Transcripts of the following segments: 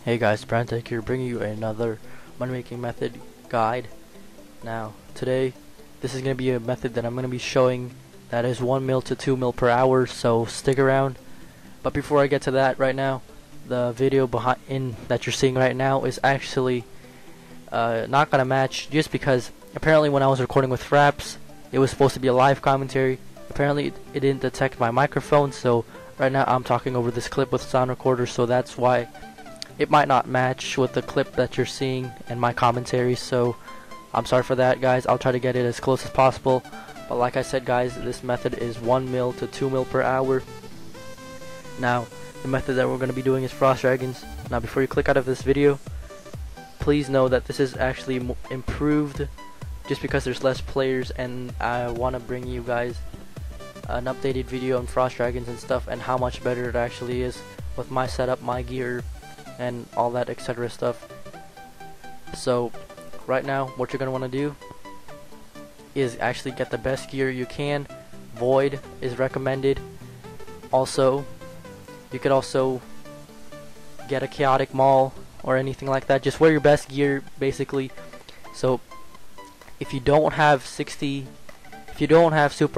Hey guys, Brantech here, bringing you another money making method guide. Now, today, this is going to be a method that I'm going to be showing that is 1 mil to 2 mil per hour, so stick around. But before I get to that, right now, the video that you're seeing right now is actually not going to match, just because apparently when I was recording with Fraps, it was supposed to be a live commentary. Apparently it didn't detect my microphone, so right now I'm talking over this clip with sound recorder, so that's why it might not match with the clip that you're seeing and my commentary. So I'm sorry for that, guys. I'll try to get it as close as possible, but like I said, guys, this method is 1 mil to 2 mil per hour. Now the method that we're going to be doing is Frost Dragons. Now before you click out of this video, please know that this is actually improved just because there's less players, and I want to bring you guys an updated video on Frost Dragons and stuff, and how much better it actually is with my setup, my gear, and all that etc. stuff. So right now what you're going to want to do is actually get the best gear you can. Void is recommended. Also, you could also get a chaotic maul or anything like that. Just wear your best gear basically. So if you don't have super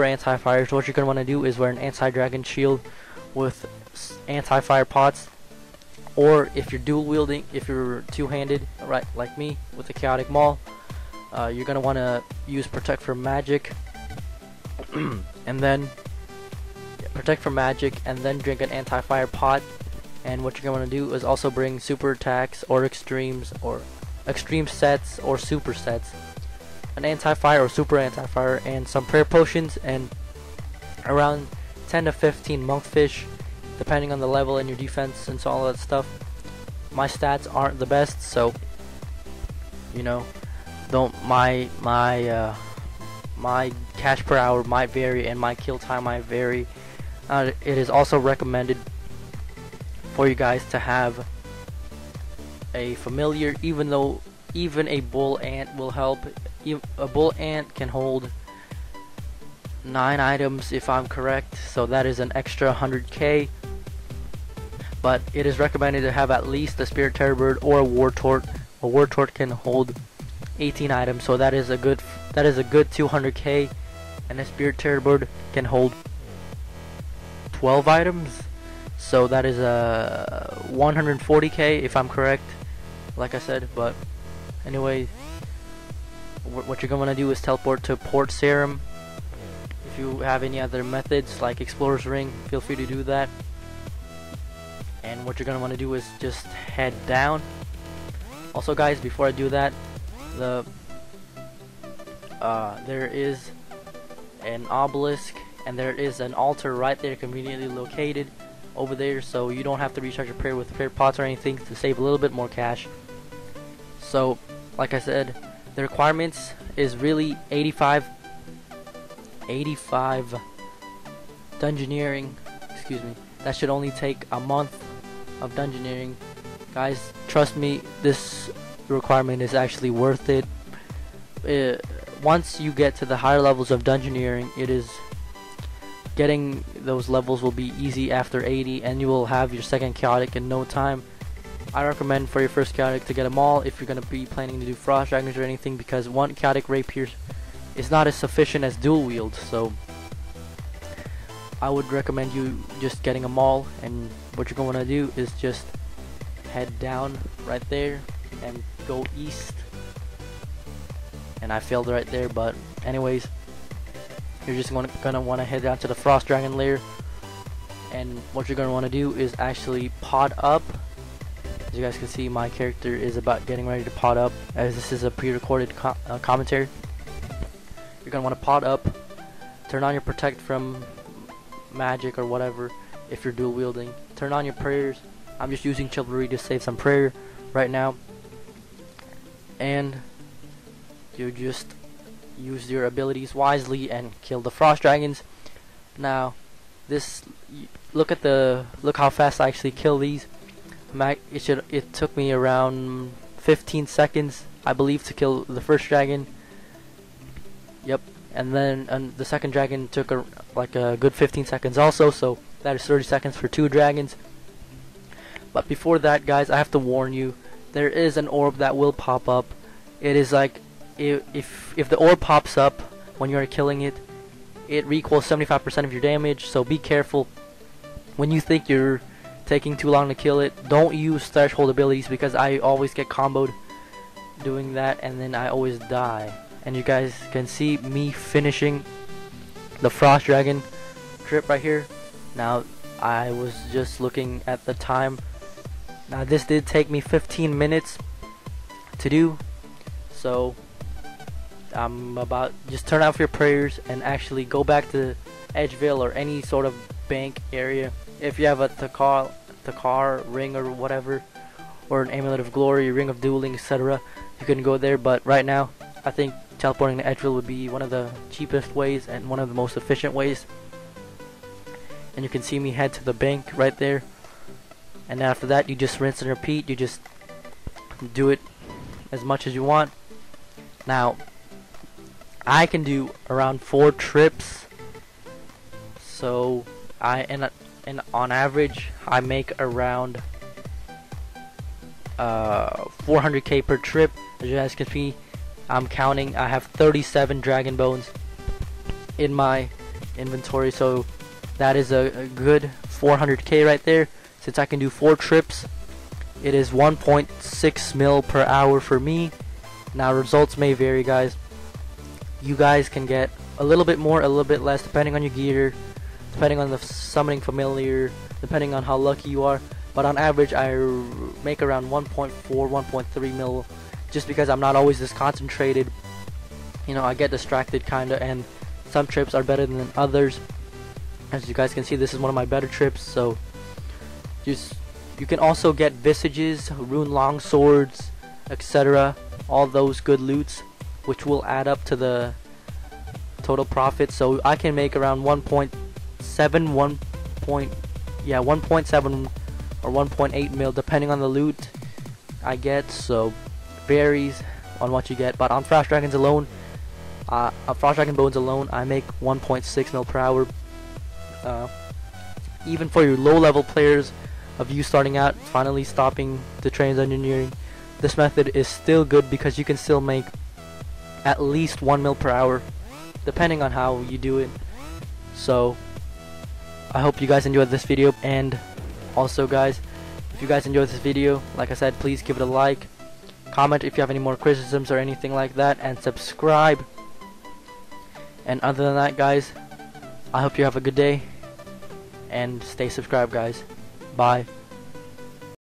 anti-fires, what you're going to want to do is wear an anti-dragon shield with anti-fire pots. Or if you're dual wielding, if you're two-handed, right, like me with the chaotic maul, you're gonna want to use protect from magic, and then drink an anti-fire pot. And what you're gonna want to do is also bring super attacks or extremes or extreme sets or super sets, an anti-fire or super anti-fire, and some prayer potions, and around 10 to 15 monkfish, depending on the level and your defense and so all that stuff. My stats aren't the best, so you know, my cash per hour might vary and my kill time might vary. It is also recommended for you guys to have a familiar, even a bull ant will help. A bull ant can hold 9 items if I'm correct, so that is an extra 100k. But it is recommended to have at least a Spirit Terror Bird or a War Tort. A War Tort can hold 18 items, so that is a good 200k, and a Spirit Terror Bird can hold 12 items, so that is a 140k if I'm correct, like I said. But anyway, what you're going to do is teleport to Port Serum. If you have any other methods like Explorer's Ring, feel free to do that. And what you're going to want to do is just head down. Also, guys, before I do that, there is an obelisk and there is an altar right there, conveniently located over there, so you don't have to recharge your prayer with prayer pots or anything to save a little bit more cash. So like I said, the requirements is really 85 dungeoneering, excuse me. That should only take a month of dungeoneering. Guys, trust me, this requirement is actually worth it. Once you get to the higher levels of dungeoneering, getting those levels will be easy after 80, and you will have your second chaotic in no time. I recommend for your first chaotic to get them all if you're going to be planning to do Frost Dragons or anything, because one chaotic rapier is not as sufficient as dual wield. So I would recommend you just getting them all, and what you're going to do is just head down right there and go east. And I failed right there, but anyways, you're just gonna want to head down to the Frost Dragon lair, and what you're gonna want to do is actually pod up. As you guys can see, my character is about getting ready to pod up, as this is a pre-recorded commentary. You're gonna want to pod up, turn on your protect from magic or whatever if you're dual wielding, turn on your prayers. I'm just using chivalry to save some prayer right now, and you just use your abilities wisely and kill the Frost Dragons. Now look how fast I actually kill these. It took me around 15 seconds, I believe, to kill the first dragon. Yep. And then the second dragon took like a good 15 seconds also, so that is 30 seconds for 2 dragons. But before that, guys, I have to warn you, there is an orb that will pop up. It is like, if the orb pops up when you're killing it, it re-equals 75% of your damage, so be careful. When you think you're taking too long to kill it, don't use threshold abilities, because I always get comboed doing that and then I always die. And you guys can see me finishing the Frost Dragon trip right here. Now I was just looking at the time. Now this did take me 15 minutes to do, so I'm about, just turn off your prayers and actually go back to Edgeville or any sort of bank area. If you have a Takar ring or whatever, or an Amulet of Glory, Ring of Dueling, etc., you can go there. But right now, I think teleporting to Edgeville would be one of the cheapest ways and one of the most efficient ways. And you can see me head to the bank right there. And after that, you just rinse and repeat. You just do it as much as you want. Now, I can do around 4 trips. So and on average, I make around 400k per trip. As you guys can see, I'm counting. I have 37 dragon bones in my inventory, so that is a good 400k right there. Since I can do 4 trips, it is 1.6 mil per hour for me. Now results may vary, guys. You guys can get a little bit more, a little bit less, depending on your gear, depending on the summoning familiar, depending on how lucky you are. But on average, I make around 1.4, 1.3 mil, just because I'm not always this concentrated. You know, I get distracted kinda, and some trips are better than others. As you guys can see, this is one of my better trips. So you can also get visages, rune long swords, etc., all those good loots, which will add up to the total profit. So I can make around 1.7 or 1.8 mil, depending on the loot I get. So varies on what you get. But on Frost Dragons alone, on Frost Dragon Bones alone, I make 1.6 mil per hour. Even for your low level players, of you starting out, finally stopping the trains engineering, this method is still good, because you can still make at least 1 mil per hour, depending on how you do it. So I hope you guys enjoyed this video, and also, guys, if you guys enjoyed this video, like I said, please give it a like, comment if you have any more criticisms or anything like that, and subscribe. And other than that, guys, I hope you have a good day, and stay subscribed, guys. Bye.